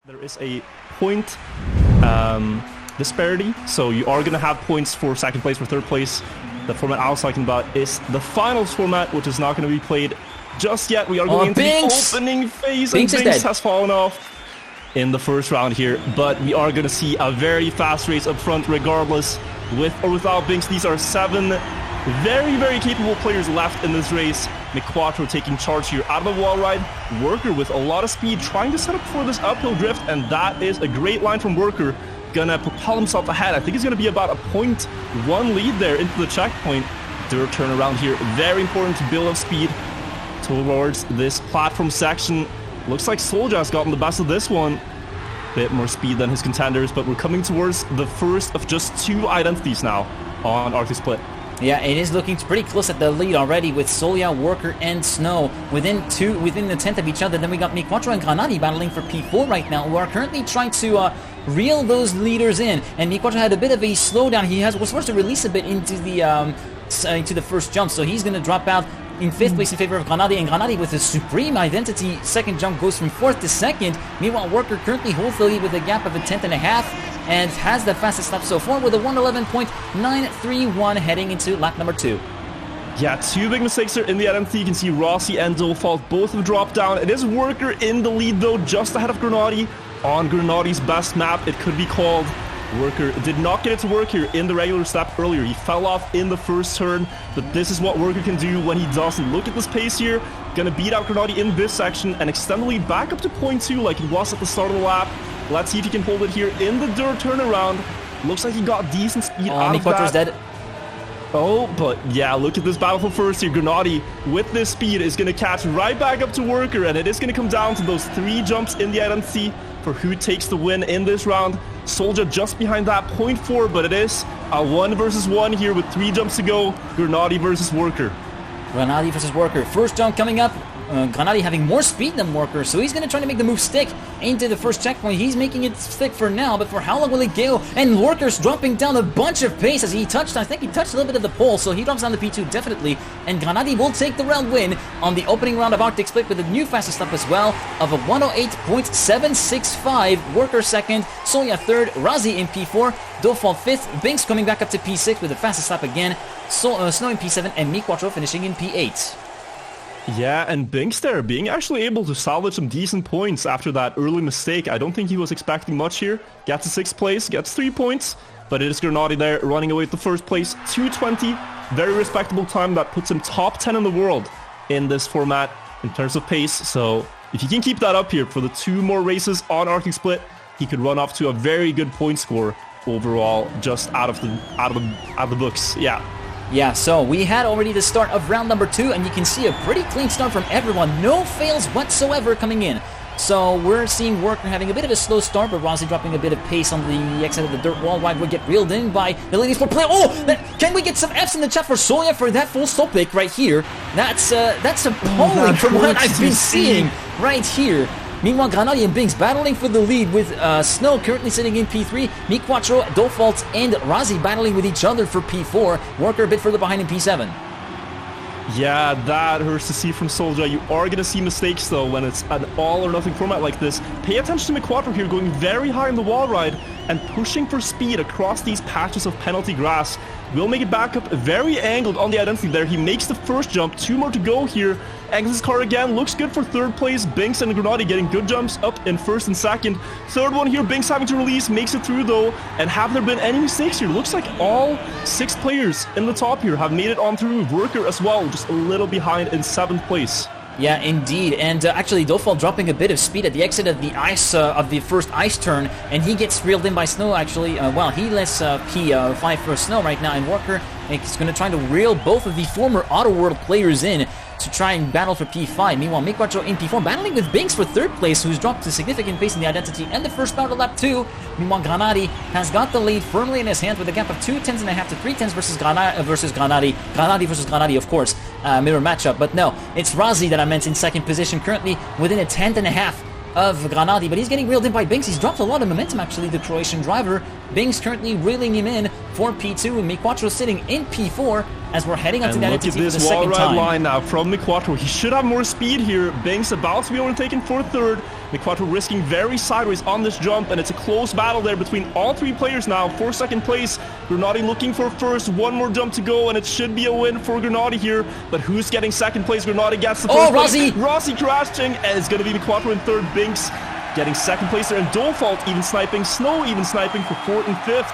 There is a point disparity, so you are going to have points for second place, for third place. The format I was talking about is the finals format, which is not going to be played just yet. We are going into Binkss. the opening phase, Binkss and Binkss has fallen off in the first round here. But we are going to see a very fast race up front, regardless, with or without Binkss. These are 7 very, very capable players left in this race. MiQuatro taking charge here out of the wall ride. Worker with a lot of speed, trying to set up for this uphill drift, and that is a great line from Worker. Gonna propel himself ahead. I think it's gonna be about a 0.1 lead there into the checkpoint. Dirt turnaround here. Very important to build up speed towards this platform section. Looks like Soulja has gotten the best of this one. Bit more speed than his contenders, but we're coming towards the first of just 2 identities now on Arctic Split. Yeah, it is looking pretty close at the lead already with Soulja, Worker, and Snow within the 10th of each other. Then we got MiQuatro and GranaDy battling for P4 right now. We are currently trying to reel those leaders in, and MiQuatro had a bit of a slowdown. He was forced to release a bit into the first jump, so he's going to drop out in 5th place in favor of GranaDy, and GranaDy with a supreme identity. Second jump goes from 4th to 2nd. Meanwhile, Worker currently holds the lead with a gap of a 10th and a half, and has the fastest lap so far with a 1:11.931 heading into lap number 2. Yeah, 2 big mistakes there in the identity. You can see Razii and Dofault both have dropped down. It is Worker in the lead though, just ahead of GranaDy on GranaDy's best map, it could be called. Worker did not get it to work here in the regular step earlier. He fell off in the first turn, but this is what Worker can do when he doesn't. Look at this pace here. Gonna beat out GranaDy in this section and extend the lead back up to 0.2 like it was at the start of the lap. Let's see if he can hold it here in the dirt turnaround. Looks like he got decent speed out of that. MiQuatro's dead. Oh, but yeah, look at this battle for first here. GranaDy, with this speed, is going to catch right back up to Worker, and it is going to come down to those 3 jumps in the identity for who takes the win in this round. Soulja just behind that, 0.4, but it is a 1 versus 1 here with 3 jumps to go. GranaDy versus Worker. GranaDy versus Worker. First jump coming up. GranaDy having more speed than Worker, so he's going to try to make the move stick into the first checkpoint. He's making it stick for now, but for how long will it go? And Worker's dropping down a bunch of pace as he touched, I think he touched a little bit of the pole, so he drops down to P2 definitely. And GranaDy will take the round win on the opening round of Arctic Split with a new fastest lap as well of a 1:08.765. Worker second, Soulja third, Razii in P4, Dofault 5th, Binkss coming back up to P6 with the fastest lap again, Snow in P7, and MiQuatro finishing in P8. Yeah, and Binkss there being actually able to salvage some decent points after that early mistake. I don't think he was expecting much here. Gets to 6th place, gets 3 points, but it is GranaDy there running away with the first place. 2:20, very respectable time that puts him top 10 in the world in this format in terms of pace. So if he can keep that up here for the 2 more races on Arctic Split, he could run off to a very good point score overall, just out of the books. Yeah, so we had already the start of round number 2, and you can see a pretty clean start from everyone. No fails whatsoever coming in. So we're seeing Worker having a bit of a slow start, but Razii dropping a bit of pace on the exit of the dirt wall ride. Will get reeled in by the ladies for play. Oh, can we get some Fs in the chat for Soulja for that full stop pick right here? That's appalling from what I've been seeing right here. Meanwhile, GranaDy and Binkss battling for the lead with Snow currently sitting in P3, MiQuatro, Dofault, and Razii battling with each other for P4. Worker a bit further behind in P7. Yeah, that hurts to see from Soulja. You are going to see mistakes, though, when it's an all-or-nothing format like this. Pay attention to MiQuatro here, going very high in the wall ride and pushing for speed across these patches of penalty grass. Will make it back up, very angled on the identity there. He makes the first jump, 2 more to go here. Exits his car again, looks good for 3rd place. Binkss and GranaDy getting good jumps up in 1st and 2nd. 3rd one here, Binkss having to release, makes it through though. And have there been any mistakes here? Looks like all 6 players in the top here have made it on through. Worker as well, just a little behind in 7th place. Yeah, indeed, and actually Dofault dropping a bit of speed at the exit of the ice of the first ice turn, and he gets reeled in by Snow. Actually, well, he lets P5 for Snow right now, and Worker is going to try to reel both of the former Auto World players in to try and battle for P5. Meanwhile, MiQuatro in P4 battling with Binkss for 3rd place, who's dropped a significant pace in the identity and the first round of lap 2. Meanwhile, GranaDy has got the lead firmly in his hands with a gap of 2:10 and a half to 3:10 versus GranaDy versus GranaDy, of course, mirror matchup. But no, it's Razii that I meant in 2nd position, currently within a 10th and a half of GranaDy, but he's getting reeled in by Binkss. He's dropped a lot of momentum, actually, the Croatian driver. Binkss currently reeling him in for P2, and MiQuatro sitting in P4. as we're heading onto and that look at entity for the this wall second ride time. line now from MiQuatro. He should have more speed here. Binkss about to be overtaken for third. MiQuatro risking very sideways on this jump, and it's a close battle there between all three players now for second place. GranaDy looking for first, one more jump to go, and it should be a win for GranaDy here. But who's getting second place? GranaDy gets the first place. Razii! Razii crashing, and it's going to be MiQuatro in third. Binkss getting second place there, and Dofault even sniping. Snow even sniping for fourth and fifth.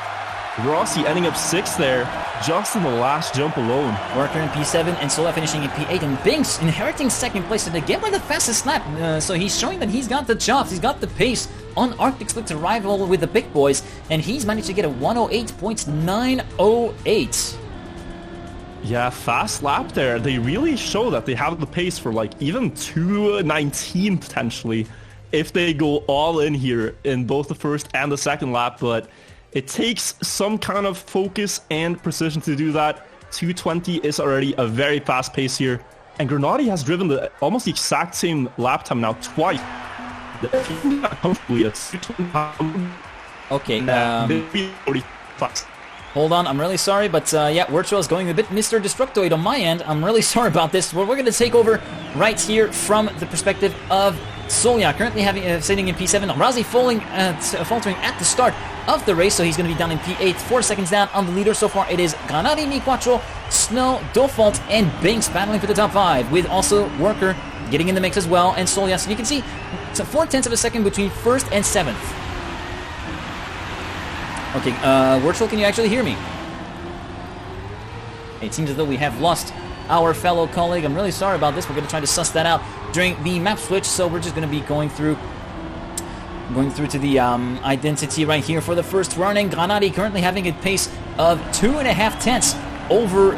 Razii ending up sixth there, just in the last jump alone. Worker in P7 and Soulja finishing in P8, and Binkss inheriting second place and again by the fastest lap. So he's showing that he's got the chops, he's got the pace on Arctic Split to rival with the big boys, and he's managed to get a 108.908. Yeah, fast lap there. They really show that they have the pace for like even 2:19 potentially if they go all in here in both the first and the second lap, but it takes some kind of focus and precision to do that. 2:20 is already a very fast pace here. And GranaDy has driven almost the exact same lap time now twice. Okay, hold on, I'm really sorry, but yeah, Wirtual is going a bit Mr. Destructoid on my end. I'm really sorry about this. Well, we're going to take over right here from the perspective of Soulja, currently sitting in P7. Razii faltering at the start of the race, so he's going to be down in P8, 4 seconds down on the leader. So far, it is GranaDy, MiQuatro, Snow, Dofault, and Binkss battling for the top 5, with also Worker getting in the mix as well, and Soulja. So you can see it's a 0.4 of a second between first and 7th. Okay, Wirtual, can you actually hear me? It seems as though we have lost our fellow colleague. I'm really sorry about this. We're going to try to suss that out during the map switch, so we're just going to be going through to the identity right here for the first run, and GranaDy currently having a pace of 2.5 tenths over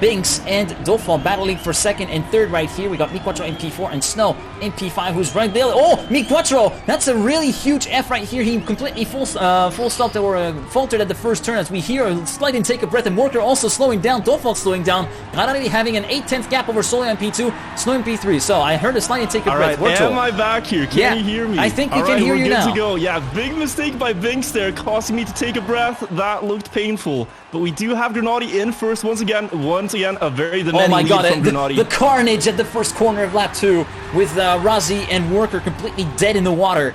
Binkss, and Dofault battling for second and third right here. We got MiQuatro in P4 and Snow in P5, who's right there. Oh, MiQuatro! That's a really huge F right here. He completely full stopped or faltered at the first turn, as we hear a slight intake of breath, and Worker also slowing down, Dofault slowing down. GranaDy having an 8/10 gap over Soulja in P2, Snow in P3. So I heard a slight intake of breath. Alright, Wirtual, am I back here? Can you hear me? I think we can hear you now. To go. Yeah, big mistake by Binkss there, causing me to take a breath. That looked painful. But we do have GranaDy in first once again, a very demanding lead from GranaDy. The carnage at the first corner of lap 2 with Razii and Worker completely dead in the water.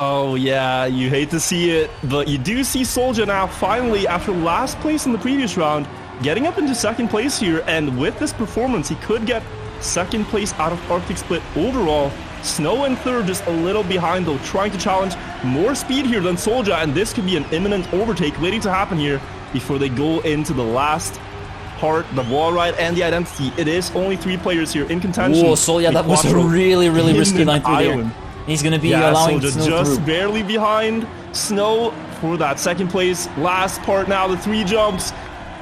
Oh yeah, you hate to see it, but you do see Soulja now finally, after last place in the previous round, getting up into second place here, and with this performance he could get second place out of Arctic Split overall. Snow in third, just a little behind though, trying to challenge more speed here than Soulja, and this could be an imminent overtake waiting to happen here before they go into the last part, the wall ride and the identity. It is only 3 players here in contention. Whoa, Soulja, that was a really risky line through there. He's going to be allowing Soulja Snow just through. barely behind Snow for that second place. Last part now, the 3 jumps.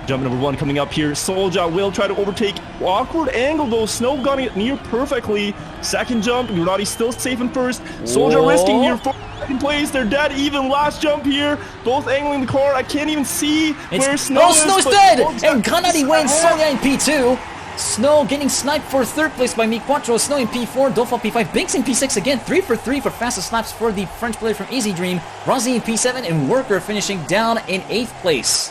Jump number 1 coming up here. Soulja will try to overtake. Awkward angle though. Snow got it near perfectly. Second jump. GranaDy still safe in first. Soulja risking here for second place. They're dead even. Last jump here. Both angling the car. I can't even see where Snow is. Snow's dead! And GranaDy wins. Soulja in P2. Snow getting sniped for third place by MiQuatro. Snow in P4, Dofault P5, Binkss in P6 again. 3 for 3 for fastest laps for the French player from Easy Dream. Razii in P7 and Worker finishing down in 8th place.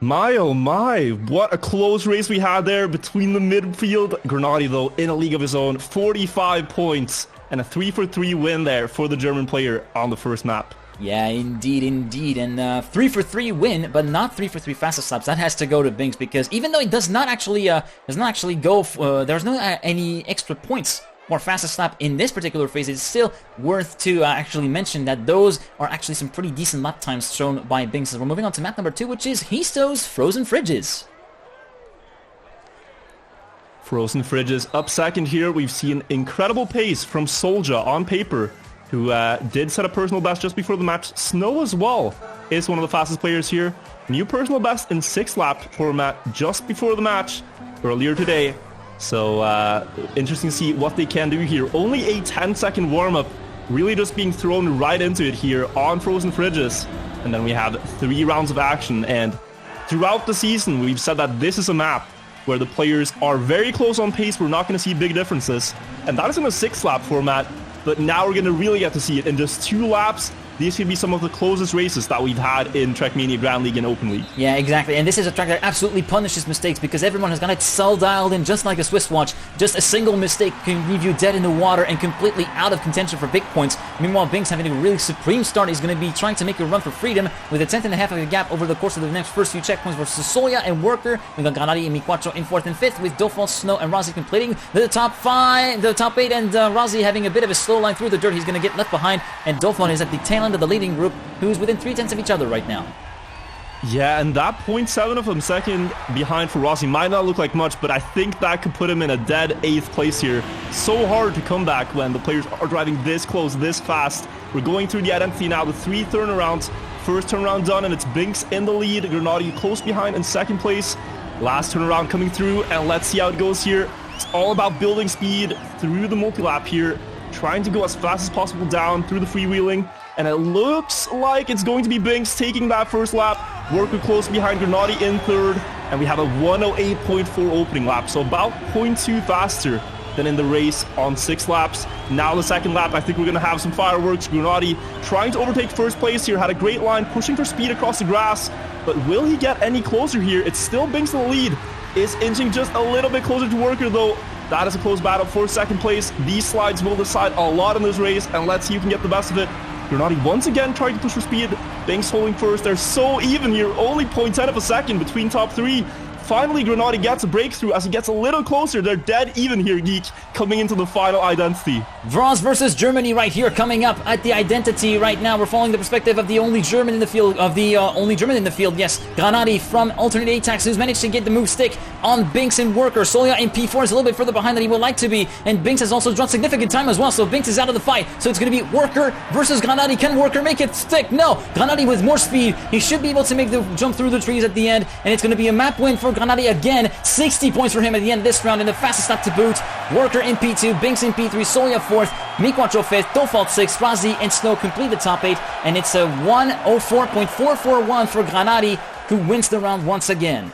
My oh my, what a close race we had there between the midfield. GranaDy though in a league of his own, 45 points and a 3 for 3 win there for the German player on the first map. Yeah, indeed, and 3 for 3 win, but not 3 for 3 fastest laps. That has to go to Binkss, because even though it does not actually go, there's no any extra points for fastest lap in this particular phase. It's still worth to actually mention that those are actually some pretty decent lap times shown by Binkss. We're moving on to map number 2, which is Histo's Frozen Fridges. Frozen Fridges up second here. We've seen incredible pace from Soulja on paper, who did set a personal best just before the match. Snow as well is one of the fastest players here. New personal best in 6 lap format just before the match earlier today. So interesting to see what they can do here. Only a 10-second warm-up, really just being thrown right into it here on Frozen Fridges. And then we have 3 rounds of action. And throughout the season, we've said that this is a map where the players are very close on pace. We're not going to see big differences. And that is in a 6 lap format. But now we're going to really get to see it in just 2 laps. these could be some of the closest races that we've had in Trackmania, Grand League, and Open League. Yeah, exactly. And this is a track that absolutely punishes mistakes because everyone has got it so dialed in, just like a Swiss watch. Just a single mistake can leave you dead in the water and completely out of contention for big points. Meanwhile, Binkss having a really supreme start. He's going to be trying to make a run for freedom with a 10.5 of a gap over the course of the next first few checkpoints versus Soulja and Worker. We've got GranaDy and MiQuatro in 4th and 5th, with Dofault, Snow, and Razii completing the top 8, and Razii having a bit of a slow line through the dirt. He's going to get left behind, and Dofault is at the tail end of the leading group, who's within 3/10 of each other right now. Yeah, and that 0.7 of a second behind for Razii might not look like much, but I think that could put him in a dead 8th place here. So hard to come back when the players are driving this close, this fast. We're going through the identity now, the 3 turnarounds. First turnaround done, and it's Binkss in the lead. GranaDy close behind in 2nd place. Last turnaround coming through, and let's see how it goes here. It's all about building speed through the multi-lap here, trying to go as fast as possible down through the freewheeling. And it looks like it's going to be Binkss taking that first lap. Worker close behind, GranaDy in 3rd, and we have a 108.4 opening lap, so about 0.2 faster than in the race on 6 laps. Now the 2nd lap, I think we're going to have some fireworks. GranaDy trying to overtake 1st place here, had a great line, pushing for speed across the grass, but will he get any closer here? It's still Binkss in the lead. Is inching just a little bit closer to Worker, though. That is a close battle for 2nd place. These slides will decide a lot in this race, and let's see who can get the best of it. GranaDy once again trying to push for speed. Binkss holding first. They're so even here. Only 0.10 of a second between top 3. Finally, GranaDy gets a breakthrough as he gets a little closer. They're dead even here, Geek, coming into the final identity. France versus Germany right here, coming up at the identity right now. We're following the perspective of the only German in the field, yes, GranaDy from Alternate ATAX, who's managed to get the move stick on Binkss and Worker. Soulja in P4 is a little bit further behind than he would like to be, and Binkss has also drawn significant time as well, so Binkss is out of the fight. So it's going to be Worker versus GranaDy. Can Worker make it stick? No, GranaDy with more speed. He should be able to make the jump through the trees at the end, and it's going to be a map win for GranaDy again. 60 points for him at the end of this round, and the fastest lap to boot. Worker in P2, Binkss in P3, Soulja 4th, MiQuatro 5th, Dofault 6th, Razii and Snow complete the top 8, and it's a 104.441 for GranaDy, who wins the round once again.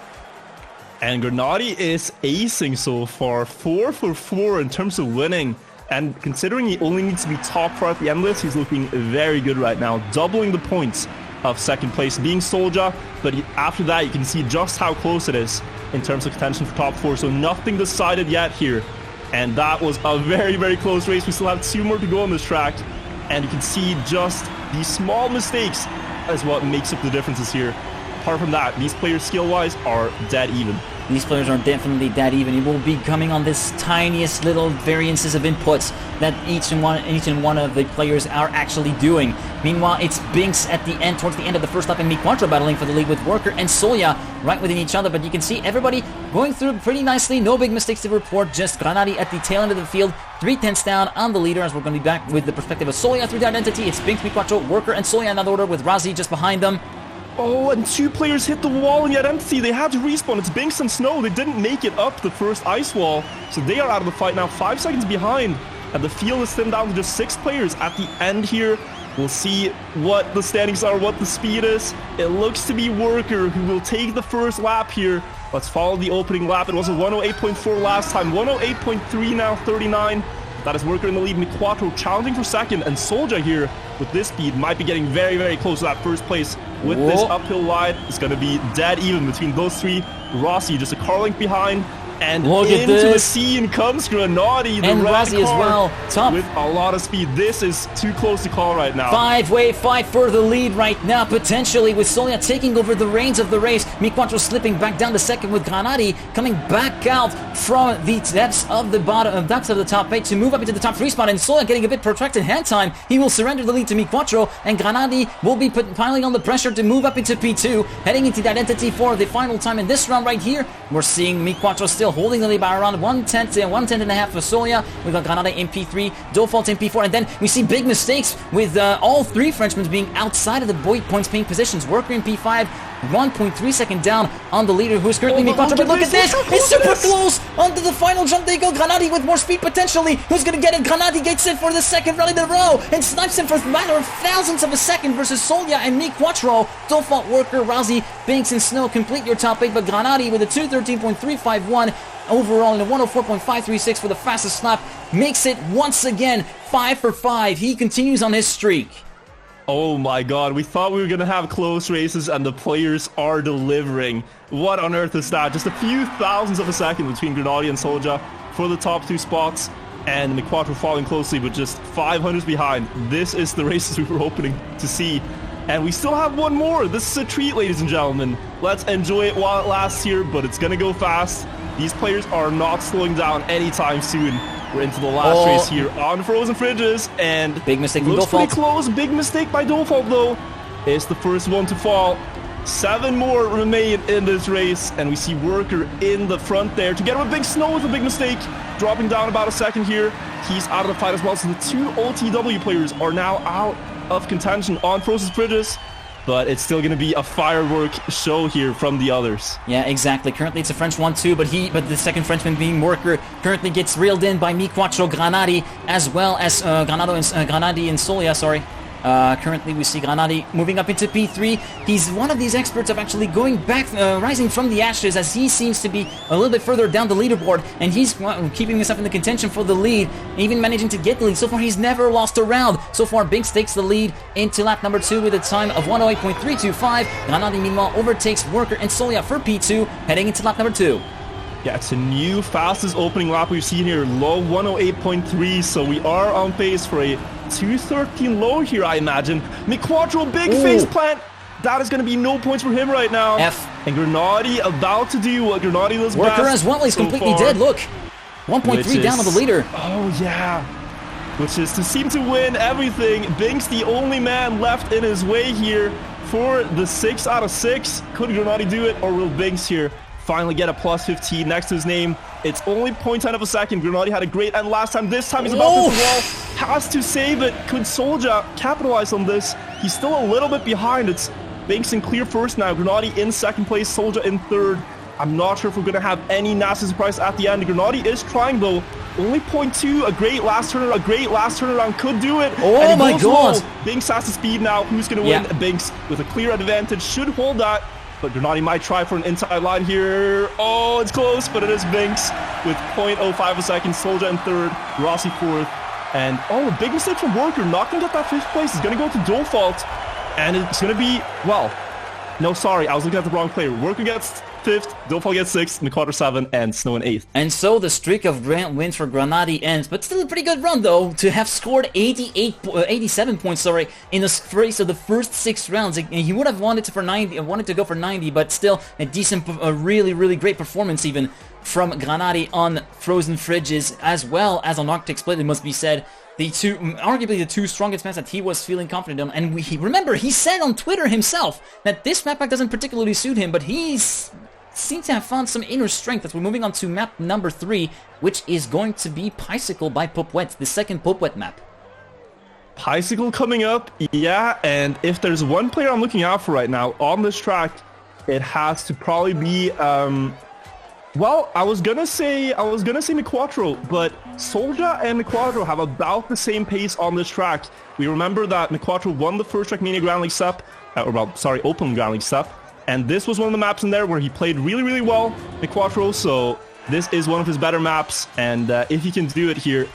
And GranaDy is acing so far, 4 for 4 in terms of winning. And considering he only needs to be top 4 at the end of this, he's looking very good right now, doubling the points of 2nd place being Soulja, but after that you can see just how close it is in terms of contention for top 4, so nothing decided yet here. And that was a very, very close race. We still have 2 more to go on this track, and you can see just these small mistakes is what makes up the differences here. Apart from that, these players skill-wise are dead even. These players are definitely dead even. It will be coming on this tiniest little variances of inputs that each and one of the players are actually doing. Meanwhile, it's Binkss at the end, towards the end of the first lap, and MiQuatro battling for the lead with Worker and Soulja right within each other. But you can see everybody going through pretty nicely. No big mistakes to report. Just GranaDy at the tail end of the field. 3/10 down on the leader, as we're going to be back with the perspective of Soulja through the identity. It's Binkss, MiQuatro, Worker, and Soulja in that order, with Razii just behind them. Oh, and 2 players hit the wall in the identity. They had to respawn. It's Binkss and Snow. They didn't make it up the first ice wall, so they are out of the fight now, 5 seconds behind. And the field is thinned down to just 6 players at the end here. We'll see what the standings are, what the speed is. It looks to be Worker who will take the first lap here. Let's follow the opening lap. It was a 108.4 last time, 108.3 now, 39. That is Worker in the lead. MiQuatro challenging for 2nd, and Soulja here with this speed might be getting very, very close to that first place. With this uphill line, it's going to be dead even between those 3. Razii just a car length behind, and into the scene comes GranaDy, the and red Razii car, as well, top with a lot of speed. This is too close to call right now. 5-way fight for the lead right now, potentially, with Soulja taking over the reins of the race. MiQuatro slipping back down to 2nd, with GranaDy coming back out from the depths of the top 8 to move up into the top 3 spot, and Soulja getting a bit protracted hand time. He will surrender the lead to MiQuatro, and GranaDy will be piling on the pressure to move up into P2, heading into the identity for the final time in this round right here. We're seeing MiQuatro still holding the lead by around 110.5 for Soulja. We've got GranaDy in P3, Dofault in P4, and then we see big mistakes with all 3 Frenchmen being outside of the points paying positions. Worker in P5, 1.3 second down on the leader, who's currently MiQuatro. But look at this! It's super close onto the final jump. They go. GranaDy with more speed potentially. Who's going to get it? GranaDy gets it for the 2nd rally in a row and snipes him for a matter of thousandths of a second versus Soulja and MiQuatro. Dofault, Worker, Razii, Binkss, and Snow complete your top 8, but GranaDy with a 213.351 overall and a 104.536 for the fastest lap makes it once again 5 for 5. He continues on his streak. Oh my god, we thought we were going to have close races and the players are delivering. What on earth is that? Just a few thousandths of a second between GranaDy and Soulja for the top 2 spots, and MiQuatro following closely with just 500s behind. This is the races we were hoping to see. And we still have one more. This is a treat, ladies and gentlemen. Let's enjoy it while it lasts here, but it's going to go fast. These players are not slowing down anytime soon. We're into the last race here on Frozen Fridges, and big mistake from looks Dofault. pretty close. Big mistake by Dofault, though. It's the first one to fall. 7 more remain in this race, and we see Worker in the front there. Together with Big Snow with a big mistake, dropping down about a second here. He's out of the fight as well, so the 2 OTW players are now out of contention on Frozen Fridges. But it's still going to be a firework show here from the others. Yeah, exactly. Currently it's a French 1-2, but the second Frenchman being Worker currently gets reeled in by MiQuatro, GranaDy, as well as GranaDy and Soulja, sorry. Currently we see GranaDy moving up into P3. He's one of these experts of actually going back, rising from the ashes, as he seems to be a little bit further down the leaderboard, and he's keeping himself in the contention for the lead, even managing to get the lead. So far he's never lost a round. So far Binkss takes the lead into lap number 2 with a time of 108.325. GranaDy meanwhile overtakes Worker and Soulja for P2, heading into lap number 2. Yeah, it's a new fastest opening lap we've seen here, low 108.3, so we are on pace for a 213 low here, I imagine. MiQuatro, big face plant. That is going to be no points for him right now. F. And GranaDy about to do what GranaDy does best. Worker as well, he's so completely dead, look. 1.3 down on the leader. Oh, yeah. Which is to seem to win everything. Binkss, the only man left in his way here for the 6 out of 6. Could GranaDy do it, or will Binkss here finally get a plus 15 next to his name? It's only 0.10 of a second. GranaDy had a great end last time. This time he's about to wall. Has to save it. Could Soulja capitalize on this? He's still a little bit behind. It's Binkss in clear first now. GranaDy in second place. Soulja in third. I'm not sure if we're going to have any nasty surprise at the end. GranaDy is trying though. Only 0.2. A great last turnaround could do it. Oh my god. Binkss has the speed now. Who's going to win? Binkss with a clear advantage. Should hold that. But GranaDy might try for an inside line here. Oh, it's close, but it is Binkss with 0.05 a second. Soulja in third, Razii fourth. And, a big mistake from Worker. Not going to get that 5th place. He's going to go to Dofault. And it's going to be, no, sorry. I was looking at the wrong player. Worker gets 5th, Dofault gets 6th, MiQuatro 7th, and Snow in 8th. And so the streak of wins for GranaDy ends, but still a pretty good run though, to have scored 87 points, in the race of the first 6 rounds. He would have wanted to go for 90, but still a decent, a really great performance even from GranaDy on Frozen Fridges, as well as on Arctic Split, it must be said. Arguably the 2 strongest maps that he was feeling confident on. And remember, he said on Twitter himself that this map pack doesn't particularly suit him, but he's seems to have found some inner strength as we're moving on to map number 3, which is going to be Picycle by Popwet, the second Popwet map. Picycle coming up, yeah, and if there's one player I'm looking out for right now on this track, it has to probably be, I was gonna say MiQuatro, but Soulja and MiQuatro have about the same pace on this track. We remember that MiQuatro won the first Trackmania Grand League SEP, Open Grand League SEP, and this was one of the maps in there where he played really well, MiQuatro, so this is one of his better maps, and if he can do it here,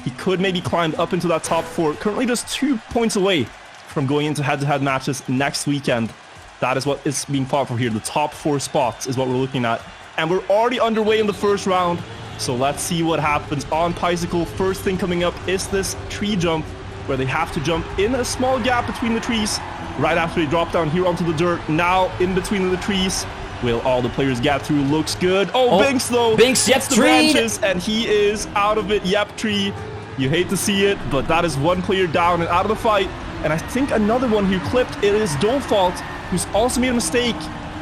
he could maybe climb up into that top 4, currently just 2 points away from going into head-to-head matches next weekend. That is what is being fought for here, the top 4 spots is what we're looking at. And we're already underway in the first round, so let's see what happens on Picycle. First thing coming up is this tree jump, where they have to jump in a small gap between the trees, right after they drop down here onto the dirt. Now, in between the trees, will all the players get through? Looks good. Binkss, though, Binkss gets the branches, and he is out of it. Yep, tree. You hate to see it, but that is one player down and out of the fight. And I think another one who clipped, it is Dofault, who's also made a mistake.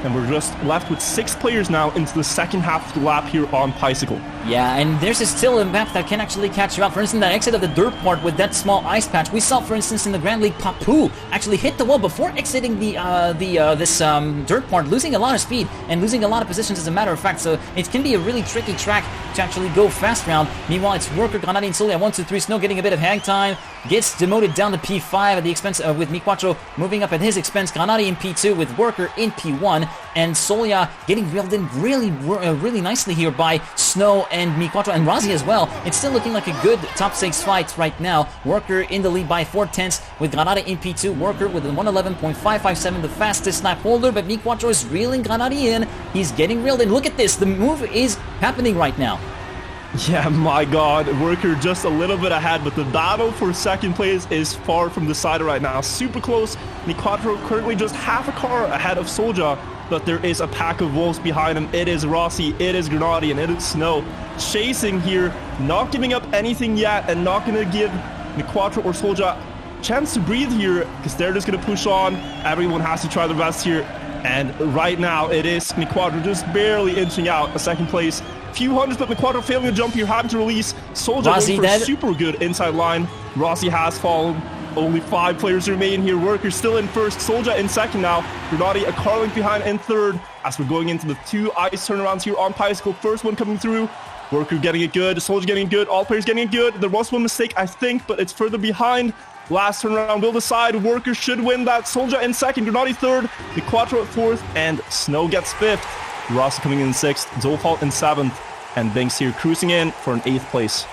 And we're just left with 6 players now into the second half of the lap here on Picycle. Yeah, and there's still a map that can actually catch you out. For instance, that exit of the dirt part with that small ice patch. We saw, for instance, in the Grand League, Papu actually hit the wall before exiting this dirt part, losing a lot of speed and losing a lot of positions, as a matter of fact. So it can be a really tricky track to actually go fast round. Meanwhile, it's Worker, GranaDy, and Soulja 1, 2, 3. Snow getting a bit of hang time, gets demoted down to P5 at the expense with MiQuatro moving up at his expense. GranaDy in P2 with Worker in P1. and Soulja getting reeled in really nicely here by Snow and MiQuatro and Razii as well. It's still looking like a good top 6 fight right now. Worker in the lead by 4/10 with GranaDy in P2. Worker with a 111.557, the fastest lap holder, but MiQuatro is reeling GranaDy in. He's getting reeled in. Look at this. The move is happening right now. Yeah, my god, Worker just a little bit ahead, but the battle for second place is far from decided right now. Super close. MiQuatro currently just half a car ahead of Soulja, but there is a pack of wolves behind him. It is Razii, it is GranaDy, and it is Snow chasing here, not giving up anything yet, and not going to give MiQuatro or Soulja a chance to breathe here, because they're just going to push on. Everyone has to try their best here, and right now it is MiQuatro just barely inching out a second place. Few hundreds, but MiQuatro failing to jump here, having to release. Soulja going for a super good inside line. Razii has fallen. Only 5 players remain here. Worker still in first. Soulja in second now. GranaDy a car length behind in third. As we're going into the 2 ice turnarounds here on Bicycle. First one coming through. Worker getting it good. Soulja getting it good. All players getting it good. There was one mistake, I think, but it's further behind. Last turnaround will decide. Worker should win that. Soulja in second. GranaDy third. MiQuatro fourth. And Snow gets fifth. Razii coming in 6th, Dofault in 7th, and Binkss here cruising in for an 8th place.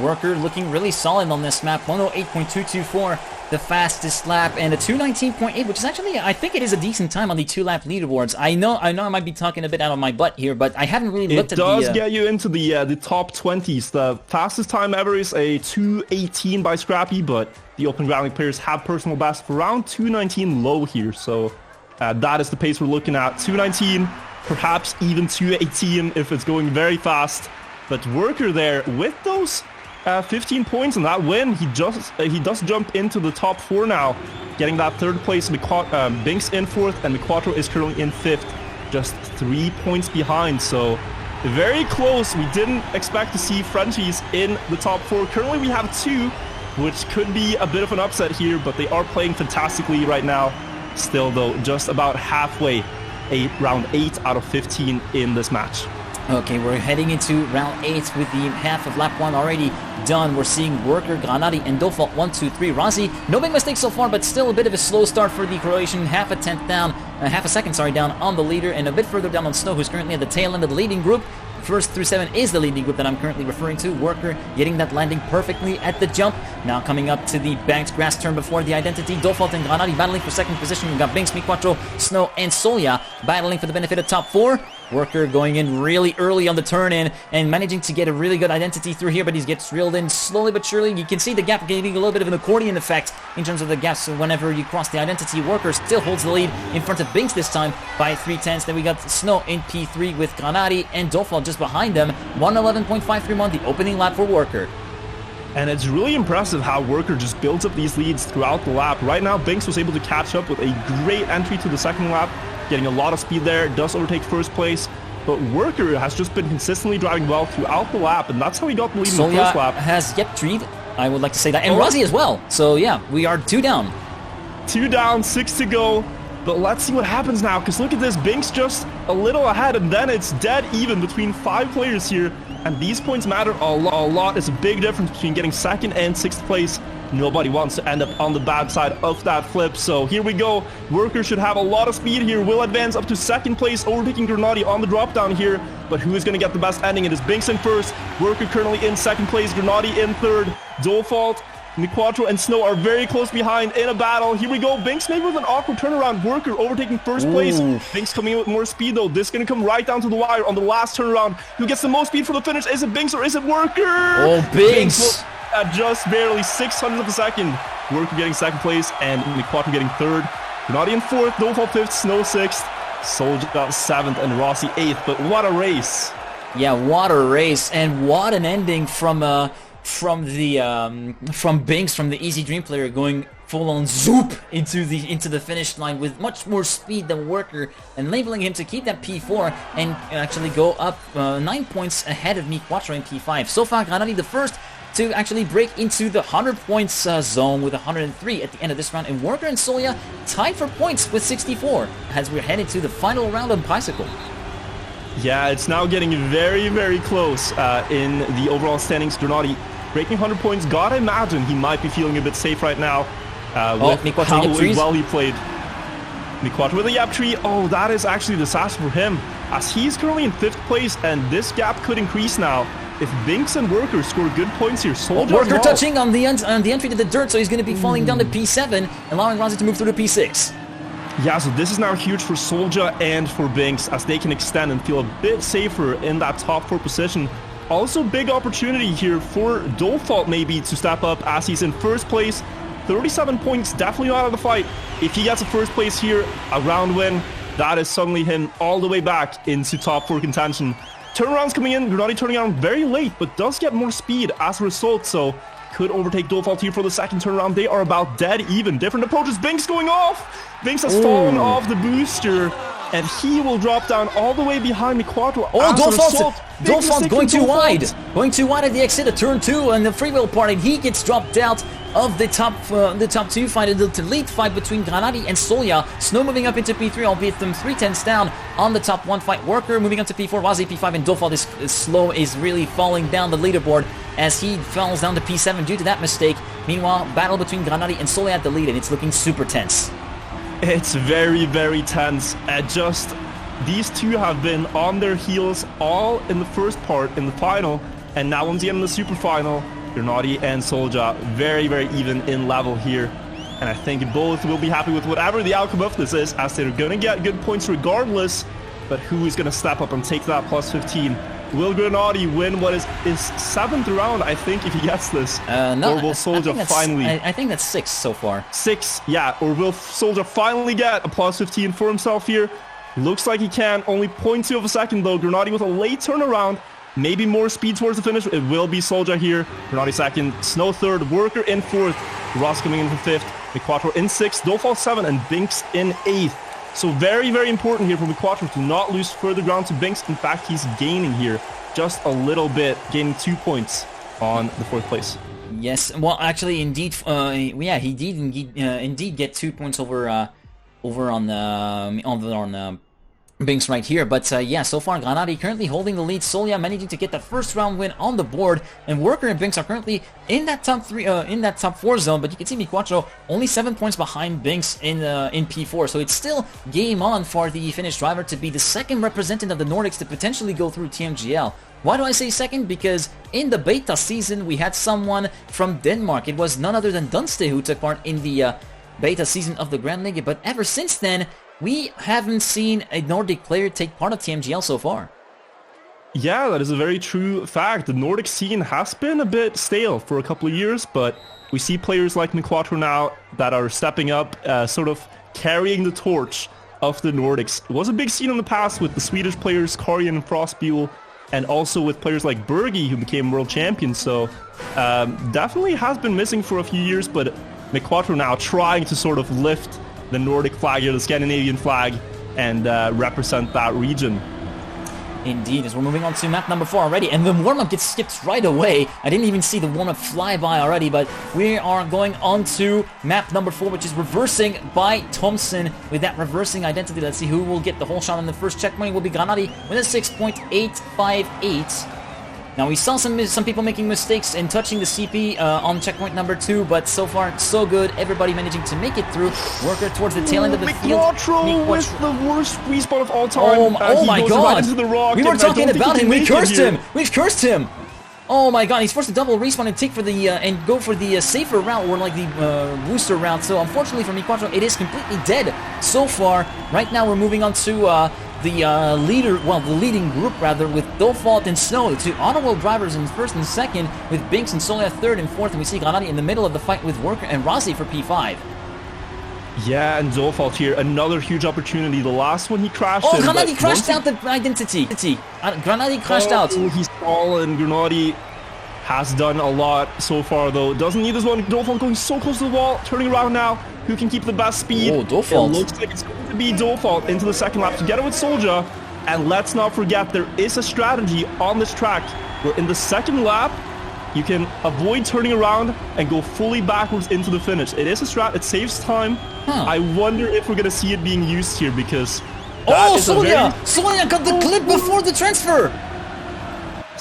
Worker looking really solid on this map, 108.224, the fastest lap, and a 219.8, which is actually, I think it is a decent time on the 2-lap leaderboards. I know I might be talking a bit out of my butt here, but I haven't really looked at the... It does get you into the top 20s. The fastest time ever is a 218 by Scrappy, but the Open Ground League players have personal best for around 219 low here, so... that is the pace we're looking at. 219, perhaps even 218 if it's going very fast. But Worker there with those 15 points and that win, he does jump into the top 4 now, getting that 3rd place. Binkss in 4th, and MiQuatro is currently in 5th, just 3 points behind. So very close. We didn't expect to see Frenchies in the top 4. Currently we have 2, which could be a bit of an upset here, but they are playing fantastically right now. Still, though, just about halfway, round 8 out of 15 in this match. Okay, we're heading into round 8 with the half of lap 1 already done. We're seeing Worker, GranaDy, and Dofault 1, 2, 3. Razii, no big mistakes so far, but still a bit of a slow start for the Croatian. Half a second down on the leader, and a bit further down on Snow, who's currently at the tail end of the leading group. First through 7 is the leading group that I'm currently referring to. Worker getting that landing perfectly at the jump. Now coming up to the banked grass turn before the identity. Dofault and GranaDy battling for second position. We've got Binkss, MiQuatro, Snow, and Soulja battling for the benefit of top 4. Worker going in really early on the turn in and managing to get a really good identity through here, but he gets reeled in slowly but surely. You can see the gap getting a little bit of an accordion effect in terms of the gaps whenever you cross the identity. Worker still holds the lead in front of Binkss this time by 3/10. Then we got Snow in P3 with GranaDy and Dofault just behind them. 111.531, the opening lap for Worker. And it's really impressive how Worker just builds up these leads throughout the lap. Right now, Binkss was able to catch up with a great entry to the second lap, getting a lot of speed there, does overtake first place. But Worker has just been consistently driving well throughout the lap, and that's how he got the lead in the first lap. Has yep treed, I would like to say that, and Razii as well. So yeah, we are 2 down. 2 down, 6 to go. But let's see what happens now, because look at this, Binkss just a little ahead, and then it's dead even between 5 players here. And these points matter a lot. It's a big difference between getting 2nd and 6th place. Nobody wants to end up on the bad side of that flip. So here we go. Worker should have a lot of speed here. Will advance up to 2nd place, overtaking GranaDy on the drop down here. But who is going to get the best ending? It is Binkss in 1st. Worker currently in 2nd place. GranaDy in 3rd. Dofault, MiQuatro, and Snow are very close behind in a battle. Here we go. Binkss maybe with an awkward turnaround. Worker overtaking 1st place. Binkss coming in with more speed though. This is going to come right down to the wire on the last turnaround. Who gets the most speed for the finish? Is it Binkss or is it Worker? Oh, Binkss! At just barely 600th of a second. Worker getting 2nd place and MiQuatro getting 3rd. GranaDy in 4th, Dofault 5th, Snow 6th, Soulja 7th, and Razii 8th. But what a race! Yeah, what a race, and what an ending from Binkss, from the Easy Dream player, going full-on zoop into the finish line with much more speed than Worker, enabling him to keep that P4 and actually go up 9 points ahead of MiQuatro in P5. So far, GranaDy the first to actually break into the 100 points zone with 103 at the end of this round, and Worker and Soulja tied for points with 64 as we're headed to the final round of Bicycle. Yeah, it's now getting very, very close in the overall standings. GranaDy breaking 100 points. Gotta imagine he might be feeling a bit safe right now with MiQuatro how well he played. MiQuatro with a gap tree. Oh, that is actually a disaster for him, as he's currently in 5th place, and this gap could increase now if Binkss and Worker score good points here. Soulja Worker touching on the entry to the dirt, so he's going to be falling down to P7, allowing Razii to move through to P6. Yeah, so this is now huge for Soulja and for Binkss, as they can extend and feel a bit safer in that top 4 position. Also, big opportunity here for Dofault maybe to step up, as he's in 1st place. 37 points, definitely not out of the fight. If he gets a 1st place here, a round win, that is suddenly him all the way back into top 4 contention. Turnarounds coming in, GranaDy turning around very late, but does get more speed as a result, so could overtake Dofault here for the 2nd turnaround. They are about dead even. Different approaches. Binkss going off. Binkss has fallen off the booster, and he will drop down all the way behind MiQuatro. Dofault going too wide. Going too wide at the exit of turn 2, and the freewheel party. He gets dropped out of the top 2 fight, the lead fight between GranaDy and Soulja. Snow moving up into P3, albeit them 3-10s down on the top 1 fight. Worker moving up to P4, Razii P5, and Dofault is slow, is really falling down the leaderboard as he falls down to P7 due to that mistake. Meanwhile, battle between GranaDy and Soulja at the lead, and it's looking super tense. It's very, very tense. These two have been on their heels all in the first part, in the final, and now once again in the super final, GranaDy and Soulja very, very even in level here. And I think both will be happy with whatever the outcome of this is, as they're going to get good points regardless. But who is going to step up and take that plus 15? Will GranaDy win what is his 7th round, I think, if he gets this? No, or will Soulja finally... I think that's 6 so far. 6, yeah. Or will Soulja finally get a plus 15 for himself here? Looks like he can. Only 0.2 of a second, though. GranaDy with a late turnaround. Maybe more speed towards the finish. It will be Soulja here. GranaDy 2nd. Snow 3rd. Worker in 4th. Ross coming in for 5th. MiQuatro in 6th. Dofault 7th. And Binkss in 8th. So very, very important here for MiQuatro to not lose further ground to Binkss. In fact, he's gaining here just a little bit, gaining 2 points on the 4th place. Yes, well, actually, indeed, yeah, he did indeed get 2 points over on Binkss right here. But yeah, so far GranaDy currently holding the lead. Soulja managing to get the 1st round win on the board, and Worker and Binkss are currently in that top 3, in that top 4 zone. But you can see MiQuatro only 7 points behind Binkss in P4. So it's still game on for the Finnish driver to be the 2nd representative of the Nordics to potentially go through Tmgl. Why do I say 2nd? Because in the beta season we had someone from Denmark. It was none other than Dunste who took part in the beta season of the Grand League. But ever since then, we haven't seen a Nordic player take part of Tmgl so far. Yeah, that is a very true fact. The Nordic scene has been a bit stale for a couple of years, but we see players like MiQuatro now that are stepping up, sort of carrying the torch of the Nordics. It was a big scene in the past with the Swedish players Karian and Frostbuhl, and also with players like Bergi, who became world champions. So definitely has been missing for a few years, but MiQuatro now trying to sort of lift the Nordic flag here, the Scandinavian flag, and represent that region. Indeed, as we're moving on to map number 4 already, and the warm-up gets skipped right away. I didn't even see the warm-up fly by already, but we are going on to map number 4, which is reversing by Thompson. With that reversing identity, let's see who will get the whole shot on the first checkpoint. Will be GranaDy with a 6.858. Now, we saw some people making mistakes in touching the CP on checkpoint number 2, but so far, so good. Everybody managing to make it through. Worker towards the tail end of the field. MiQuatro with the worst respawn of all time. Oh my god! Right into the rock, we were talking about him. We cursed him. We cursed him. Oh my god! He's forced to double respawn and take for the and go for the safer route, or like the booster route. So unfortunately for MiQuatro, it is completely dead so far. Right now, we're moving on to the leading group rather, with Dofault and Snow, the 2 auto-wheel drivers in 1st and 2nd, with Binkss and Soulja 3rd and 4th, and we see GranaDy in the middle of the fight with Worker and Razii for P5. Yeah, and Dofault here, another huge opportunity. The last one he crashed in. GranaDy crashed out the identity. GranaDy crashed out. He's fallen. GranaDy has done a lot so far, though. Doesn't need this one. Dofault going so close to the wall, turning around now. Who can keep the best speed? Oh, Dofault. It looks like it's going to be Dofault into the 2nd lap together with Soulja. And let's not forget, there is a strategy on this track where in the 2nd lap, you can avoid turning around and go fully backwards into the finish. It is a strat. It saves time. I wonder if we're going to see it being used here, because... Soulja! Soulja got the clip before the transfer!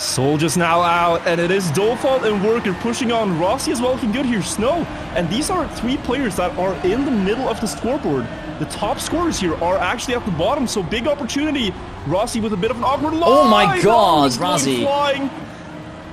Soulja's now out, and it is Dofault and Worker pushing on. Razii as well looking good here. Snow, and these are 3 players that are in the middle of the scoreboard. The top scorers here are actually at the bottom, so big opportunity. Razii with a bit of an awkward line. Oh my god, Razii. Flying.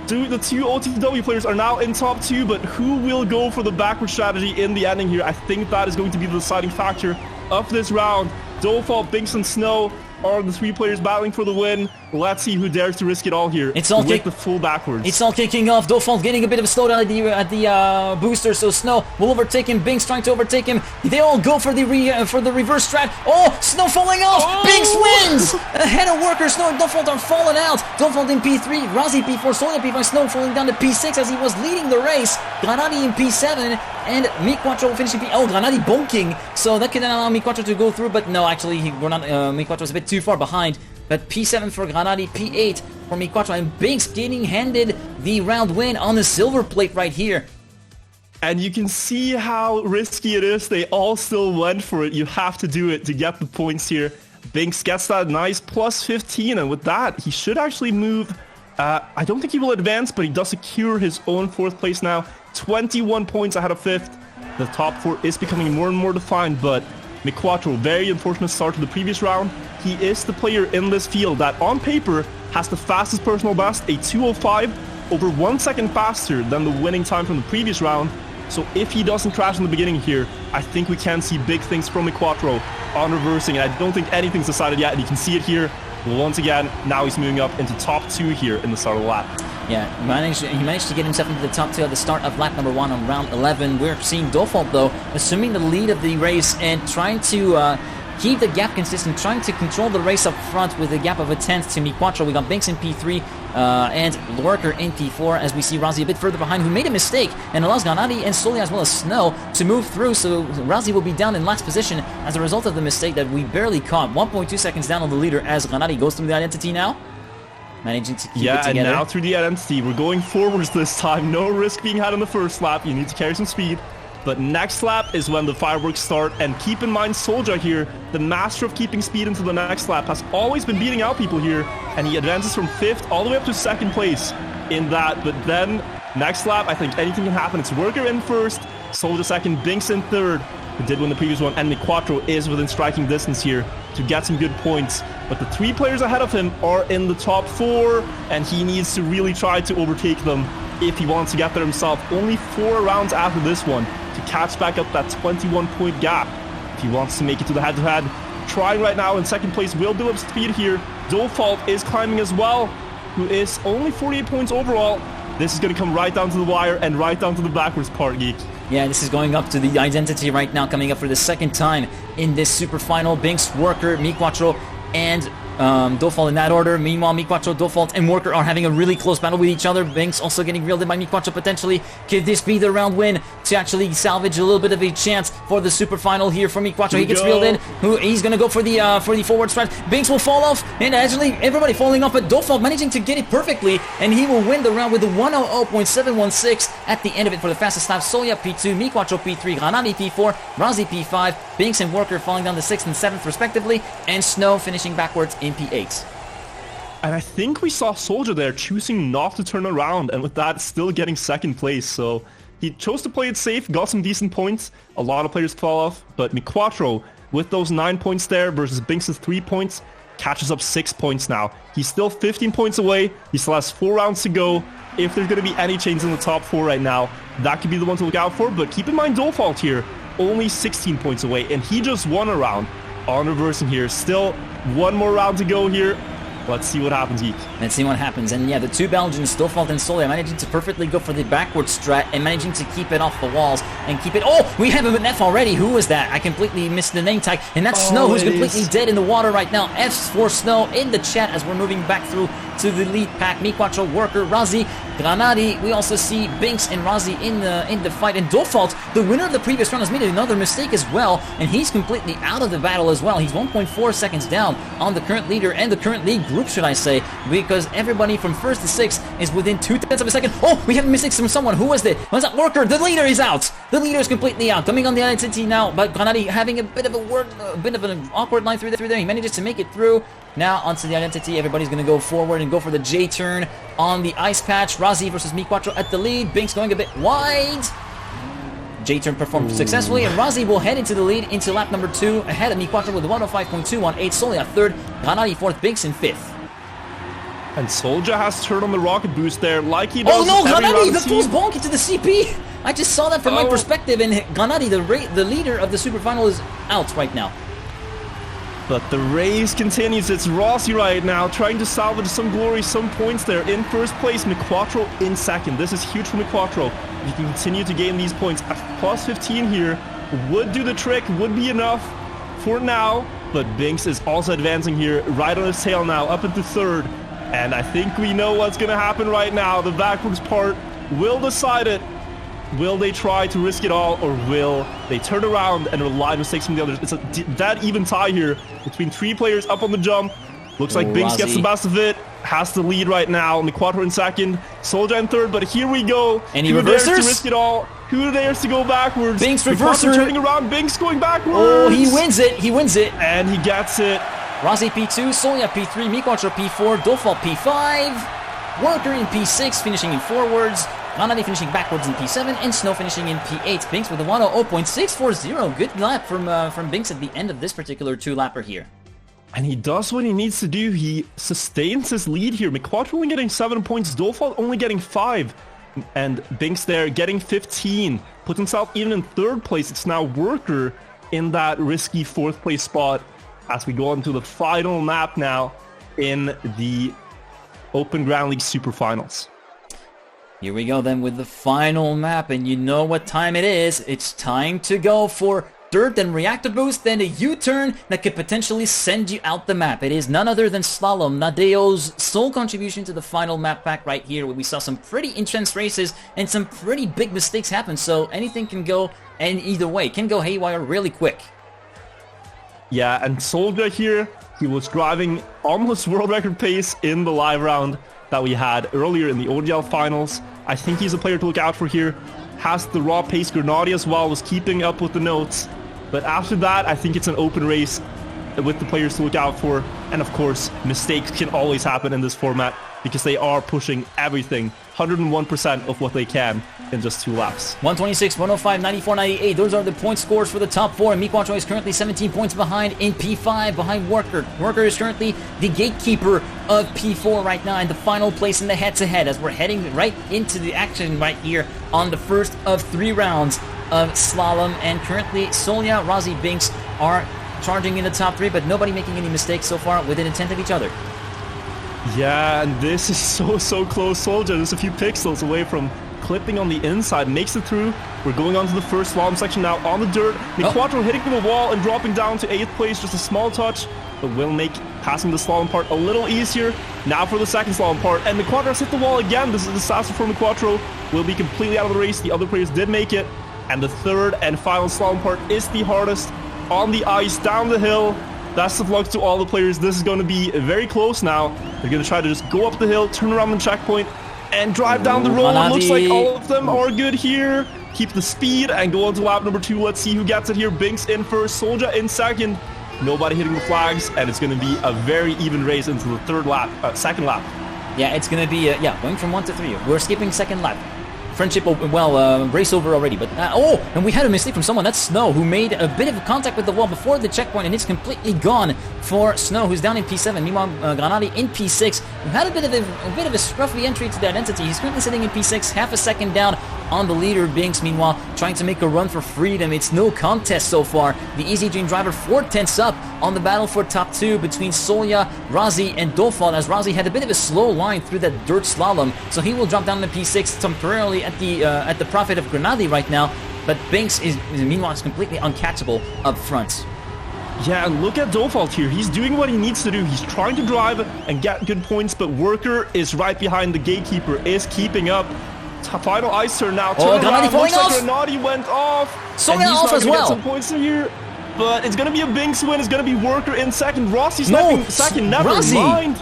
Dude, the 2 OTW players are now in top 2, but who will go for the backward strategy in the ending here? I think that is going to be the deciding factor of this round. Dofault, Binkss, and Snow are the 3 players battling for the win. Let's see who dares to risk it all here. It's all with the full backwards. It's all kicking off. Dofault getting a bit of a slowdown at the booster, so Snow will overtake him. Binkss trying to overtake him. They all go for the reverse strat. Oh, Snow falling off. Oh! Binkss wins ahead of Worker. Snow and Dofault are falling out. Dofault in P3, Razii P4, Soulja P5, Snow falling down to P6 as he was leading the race. GranaDy in P7 and MiQuatro finishing P. Oh, GranaDy bonking. So that can allow MiQuatro to go through, but no, actually, we're not. MiQuatro is a bit too far behind. But P7 for GranaDy, P8 for MiQuatro, and Binkss getting handed the round win on the silver plate right here. And you can see how risky it is. They all still went for it. You have to do it to get the points here. Binkss gets that nice plus 15, and with that, he should actually move. I don't think he will advance, but he does secure his own 4th place now. 21 points ahead of 5th. The top 4 is becoming more and more defined, but MiQuatro, very unfortunate start to the previous round. He is the player in this field that, on paper, has the fastest personal best, a 2:05, over 1 second faster than the winning time from the previous round. So if he doesn't crash in the beginning here, I think we can see big things from MiQuatro on reversing, and I don't think anything's decided yet, and you can see it here. Once again, now he's moving up into top 2 here in the start of the lap. Yeah, he managed to get himself into the top 2 at the start of lap number 1 on round 11. We're seeing Dofault, though, assuming the lead of the race and trying to keep the gap consistent, trying to control the race up front with a gap of a 10th to MiQuatro. We got Binkss in P3 and Worker in P4, as we see Razii a bit further behind, who made a mistake and allows GranaDy and Soulja as well as Snow to move through, so Razii will be down in last position as a result of the mistake that we barely caught. 1.2 seconds down on the leader as GranaDy goes through the identity now. Managing to keep it together. Yeah, and now through the identity, we're going forwards this time. No risk being had on the first lap. You need to carry some speed. But next lap is when the fireworks start, and keep in mind Soulja here, the master of keeping speed into the next lap, has always been beating out people here, and he advances from 5th all the way up to 2nd place in that. But then, next lap, I think anything can happen. It's Worker in 1st, Soulja 2nd, Binkss in 3rd, who did win the previous one, and MiQuatro is within striking distance here to get some good points. But the 3 players ahead of him are in the top 4, and he needs to really try to overtake them if he wants to get there himself. Only 4 rounds after this one to catch back up that 21-point gap if he wants to make it to the head-to-head. Trying right now in 2nd place, will build up speed here. Dofault is climbing as well, who is only 48 points overall. This is going to come right down to the wire and right down to the backwards part, Geek. Yeah, this is going up to the identity right now, coming up for the 2nd time in this super final. Binkss, Worker, MiQuatro, and Dofault in that order. Meanwhile, MiQuatro, Dofault, and Worker are having a really close battle with each other. Binkss also getting reeled in by MiQuatro potentially. Could this be the round win to actually salvage a little bit of a chance for the super final here for MiQuatro? He gets reeled in. He's gonna go for the forward strat. Binkss will fall off, and actually everybody falling off, but Dofault managing to get it perfectly, and he will win the round with the 100.716 at the end of it for the fastest lap. Soulja P2, MiQuatro P3, GranaDy P4, Razii P5, Binkss and Worker falling down to 6th and 7th respectively, and Snow finishing backwards in P8. And I think we saw Soulja there choosing not to turn around, and with that still getting 2nd place. So he chose to play it safe, got some decent points. A lot of players fall off, but MiQuatro, with those 9 points there versus Binkss' 3 points, catches up 6 points now. He's still 15 points away. He still has 4 rounds to go. If there's going to be any change in the top 4 right now, that could be the one to look out for. But keep in mind Dofault here, only 16 points away, and he just won a round on reversing here. Still 1 more round to go here. Let's see what happens, Geek. Let's see what happens. And yeah, the 2 Belgians, Dofault and Soulja, managing to perfectly go for the backward strat and managing to keep it off the walls and keep it... Oh, we have an F already. Who was that? I completely missed the name tag. And that's Snow, who's completely dead in the water right now. F's for Snow in the chat as we're moving back through to the lead pack. MiQuatro, Worker, Razii, GranaDy. We also see Binkss and Razii in the fight. And Dofault, the winner of the previous round, has made another mistake as well, and he's completely out of the battle as well. He's 1.4 seconds down on the current leader and the current league group, should I say, because everybody from 1st to 6th is within 0.2 of a second. Oh, we have a mistake from someone. Who was it? Was that Worker? The leader is out. The leader is completely out. Coming on the identity now, but GranaDy having a bit of an awkward line through there. He manages to make it through. Now onto the identity. Everybody's going to go forward and go for the J turn on the ice patch. Razii versus MiQuatro at the lead. Binkss going a bit wide. J turn performed successfully, and Razii will head into the lead into lap number 2, ahead of MiQuatro with 105.2 on 8th, Soulja 3rd, GranaDy 4th, Binkss in 5th. And Soulja has turned on the rocket boost there, like he does. Oh no, GranaDy, the team. pulls bonk into the CP! I just saw that from my perspective, and GranaDy, the leader of the Super Final, is out right now. But the race continues. It's Razii right now, trying to salvage some glory, some points there. In first place, MiQuatro in second. This is huge for MiQuatro. You can continue to gain these points. A plus 15 here would do the trick, would be enough for now. But Binkss is also advancing here, right on his tail now, up into 3rd. And I think we know what's going to happen right now. The backwards part will decide it. Will they try to risk it all, or will they turn around and rely on mistakes from the others? It's a dead even tie here between 3 players up on the jump. Looks like Binkss gets the best of it. Has the lead right now. MiQuatro in second. Soulja in 3rd, but here we go. And he reverses? Who dares to risk it all? Who dares to go backwards? Binkss reverser. turning around. Binkss going backwards. Oh, he wins it. He wins it. And he gets it. Razii P2, Soulja P3, MiQuatro P4, Dofault P5, Worker in P6, finishing in forwards, GranaDy finishing backwards in P7, and Snow finishing in P8. Binkss with a 1:00.640. Good lap from Binkss at the end of this particular 2-lapper here. And he does what he needs to do. He sustains his lead here. MiQuatro only getting 7 points, Dofault only getting 5. And Binkss there getting 15. Puts himself even in 3rd place. It's now Worker in that risky 4th place spot as we go on to the final map now in the Open Ground League Super Finals. Here we go then with the final map, and you know what time it is. It's time to go for dirt and reactor boost, then a U-turn that could potentially send you out the map. It is none other than Slalom, Nadeo's sole contribution to the final map pack right here, where we saw some pretty intense races and some pretty big mistakes happen, so anything can go and either way, can go haywire really quick. Yeah, and Soulja here, he was driving almost world record pace in the live round that we had earlier in the OGL finals. I think he's a player to look out for here. Has the raw pace. GranaDy as well was keeping up with the notes. But after that, I think it's an open race with the players to look out for. And of course, mistakes can always happen in this format because they are pushing everything, 101% of what they can in just 2 laps. 126, 105, 94, 98. Those are the point scores for the top 4. And MiQuatro is currently 17 points behind in P5, behind Worker. Worker is currently the gatekeeper of P4 right now in the final place in the head-to-head as we're heading right into the action right here on the first of 3 rounds of Slalom. And currently, Soulja, Razii, Binkss are charging in the top 3, but nobody making any mistakes so far within a tenth of each other. Yeah, and this is so close. Soulja just a few pixels away from clipping on the inside. Makes it through. We're going on to the first slalom section now on the dirt. MiQuatro hitting the wall and dropping down to 8th place. Just a small touch, but will make passing the slalom part a little easier. Now for the second slalom part. And MiQuatro has hit the wall again. This is a disaster for MiQuatro. Will be completely out of the race. The other players did make it. And the third and final slalom part is the hardest. On the ice, down the hill. Best of luck to all the players. This is going to be very close now. They're going to try to just go up the hill, turn around the checkpoint, and drive down the road. Looks like all of them are good here. Keep the speed and go on to lap number 2. Let's see who gets it here. Binkss in first, Soulja in second. Nobody hitting the flags, and it's going to be a very even race into the second lap. Yeah, it's going to be, going from 1 to 3. We're skipping second lap. Friendship, race over already, but and we had a mistake from someone. That's Snow, who made a bit of contact with the wall before the checkpoint, and it's completely gone for Snow, who's down in P7. Meanwhile, GranaDy in P6, who had a bit of a scruffy entry to the identity. He's currently sitting in P6, half a second down on the leader. Binkss, meanwhile, trying to make a run for freedom. It's no contest so far. The Easy Dream driver 4/10 up on the battle for top 2 between Soulja, Razii, and Dofault, as Razii had a bit of a slow line through that dirt slalom, so he will drop down to P6 temporarily at the profit of GranaDy right now. But Binkss is meanwhile completely uncatchable up front. Yeah, and look at Dofault here. He's doing what he needs to do. He's trying to drive and get good points, but Worker is right behind. The gatekeeper is keeping up. Final ice turn now. GranaDy falling off. GranaDy went off. Soulja off as well. Get some points here, but it's gonna be a Binkss win. It's gonna be Worker in second. Razii snapping second. Never mind.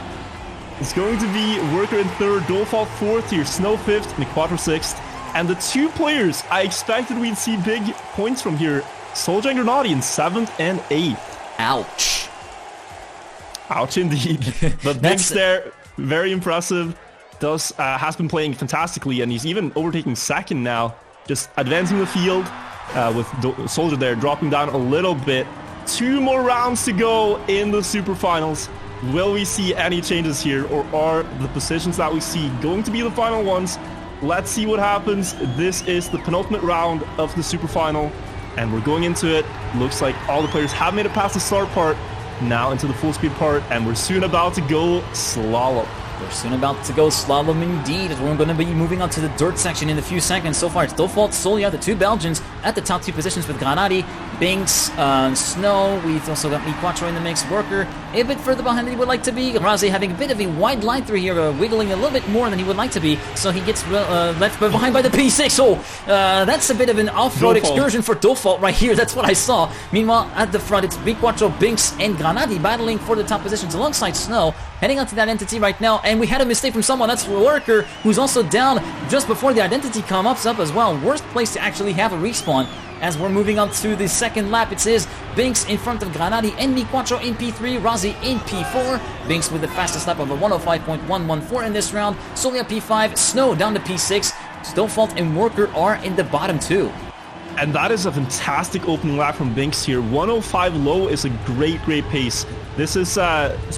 It's going to be Worker in third, Dofault 4th here, Snow 5th, MiQuatro 6th. And the 2 players I expected we'd see big points from here, Soulja and GranaDy in 7th and 8th. Ouch. Ouch indeed. But Binkss there, very impressive. Has been playing fantastically, and he's even overtaking second now. Just advancing the field with Soulja there, dropping down a little bit. 2 more rounds to go in the Super Finals. Will we see any changes here, or are the positions that we see going to be the final ones? Let's see what happens. This is the penultimate round of the Super Final, and we're going into it. Looks like all the players have made it past the start part, now into the full speed part, and we're soon about to go slalom. We're soon about to go slalom indeed, as we're going to be moving on to the dirt section in a few seconds. So far, it's Dofault, Soulja, the 2 Belgians at the top 2 positions with GranaDy, Binkss, Snow. We've also got MiQuatro in the mix, Worker a bit further behind than he would like to be. Razii having a bit of a wide line through here, wiggling a little bit more than he would like to be, so he gets left behind by the P6. Oh, that's a bit of an off-road excursion for Dofault right here. That's what I saw. Meanwhile, at the front, it's MiQuatro, Binkss, and GranaDy battling for the top positions alongside Snow, heading onto that entity right now. And we had a mistake from someone. That's Worker, who's also down just before the identity comes up as well. Worst place to actually have a respawn. As we're moving on to the second lap, it is Binkss in front of GranaDy and MiQuatro in P3, Razii in P4. Binkss with the fastest lap of a 105.114 in this round. Soulja P5, Snow down to P6. Dofault and Worker are in the bottom 2. And that is a fantastic opening lap from Binkss here. 105 low is a great pace. This is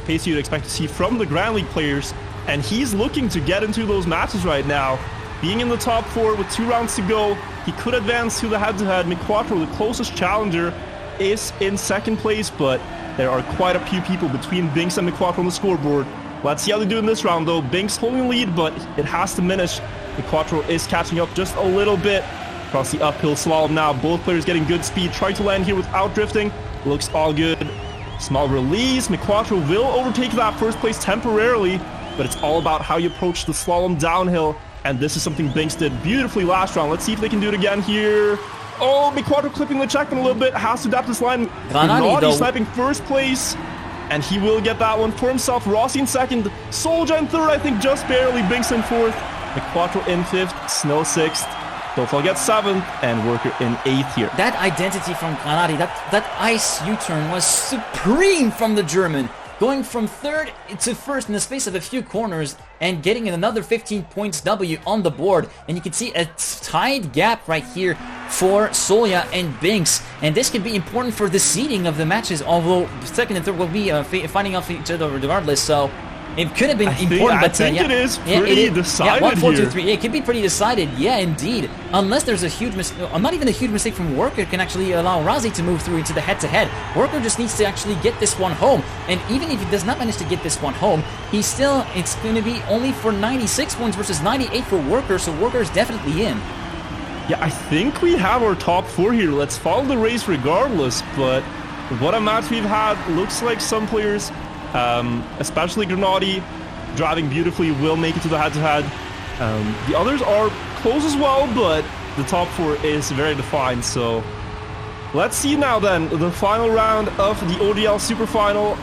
pace you'd expect to see from the Grand League players, and he's looking to get into those matches right now. Being in the top 4 with 2 rounds to go, he could advance to the head-to-head. MiQuatro, the closest challenger, is in second place, but there are quite a few people between Binkss and MiQuatro on the scoreboard. Let's see how they do in this round, though. Binkss holding the lead, but it has to diminish. MiQuatro is catching up just a little bit. Across the uphill slalom now, both players getting good speed, trying to land here without drifting. Looks all good. Small release. MiQuatro will overtake that first place temporarily, but it's all about how you approach the slalom downhill, and this is something Binkss did beautifully last round. Let's see if they can do it again here. Oh, MiQuatro clipping the checkpoint a little bit, has to adapt this line. GranaDy sniping first place, and he will get that one for himself. Razii in second, Soulja in third, I think just barely. Binkss in fourth, MiQuatro in fifth, Snow sixth. Dofault gets 7th, and Worker in 8th here. That identity from GranaDy, that ice U-turn was supreme from the German. Going from 3rd to 1st in the space of a few corners and getting another 15 points W on the board. And you can see a tight gap right here for Soulja and Binkss. And this could be important for the seeding of the matches, although 2nd and 3rd will be fighting off each other regardless. So it could have been important, but I think it is pretty decided. Yeah, 1, 4, 2, 3. It could be pretty decided. Yeah, indeed. Unless there's a huge mistake, not even a huge mistake from Worker can actually allow Razii to move through into the head-to-head. Worker just needs to actually get this one home. And even if he does not manage to get this one home, it's going to be only for 96 points versus 98 for Worker. So Worker is definitely in. Yeah, I think we have our top 4 here. Let's follow the race regardless. But what a match we've had. Looks like some players, especially GranaDy, driving beautifully, will make it to the head-to-head. The others are close as well, but the top 4 is very defined. So let's see now then, the final round of the ODL Super Final.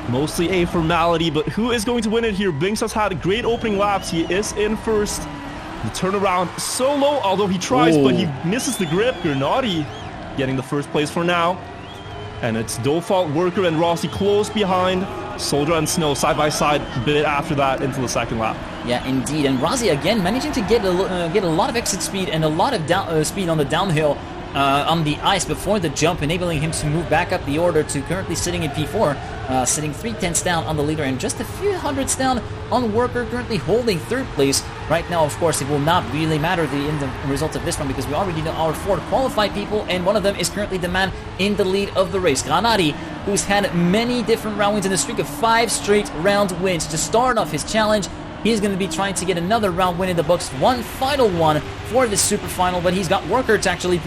Mostly a formality, but who is going to win it here? Binkss has had great opening laps. He is in first. The turnaround so low, although he tries, but he misses the grip. GranaDy getting the first place for now. And it's Dofault, Worker, and Razii close behind. Soulja and Snow side by side a bit after that into the second lap. Yeah, indeed. And Razii again managing to get a lot of exit speed and a lot of speed on the downhill on the ice before the jump, enabling him to move back up the order to currently sitting in P4, sitting 3/10 down on the leader and just a few hundreds down on Worker, currently holding 3rd place. Right now, of course, it will not really matter in the result of this one because we already know our 4 qualified people, and one of them is currently the man in the lead of the race. GranaDy, who's had many different round wins in a streak of 5 straight round wins to start off his challenge. He's going to be trying to get another round win in the books, one final one for this super final, but he's got Worker to actually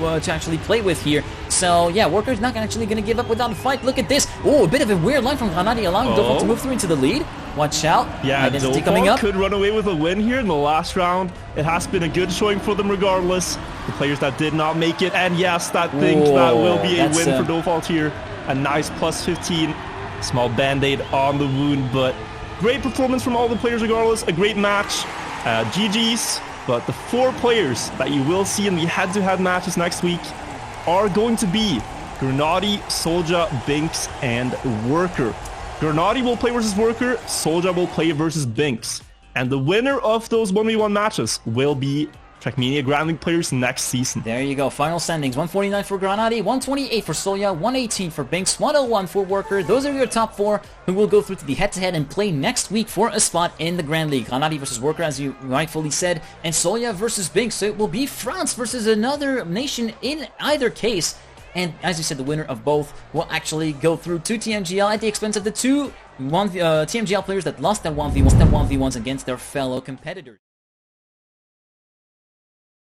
play with here. So yeah, Worker's not actually going to give up without a fight. Look at this. Oh, a bit of a weird line from GranaDy, allowing Dofault to move through into the lead. Watch out. Yeah, Dofault could run away with a win here in the last round. It has been a good showing for them regardless. The players that did not make it, and yes, that will be a win for Dofault here. A nice plus 15. Small band-aid on the wound, but great performance from all the players regardless. A great match. GG's. But the 4 players that you will see in the head-to-head matches next week are going to be GranaDy, Soulja, Binkss, and Worker. GranaDy will play versus Worker, Soulja will play versus Binkss. And the winner of those 1v1 matches will be Trackmania Grand League players next season. There you go. Final standings. 149 for GranaDy, 128 for Soulja, 118 for Binkss, 101 for Worker. Those are your top 4 who will go through to the head-to-head and play next week for a spot in the Grand League. GranaDy versus Worker, as you rightfully said, and Soulja versus Binkss. So it will be France versus another nation in either case. And as you said, the winner of both will actually go through to Tmgl at the expense of the two Tmgl players that lost their 1v1s against their fellow competitors.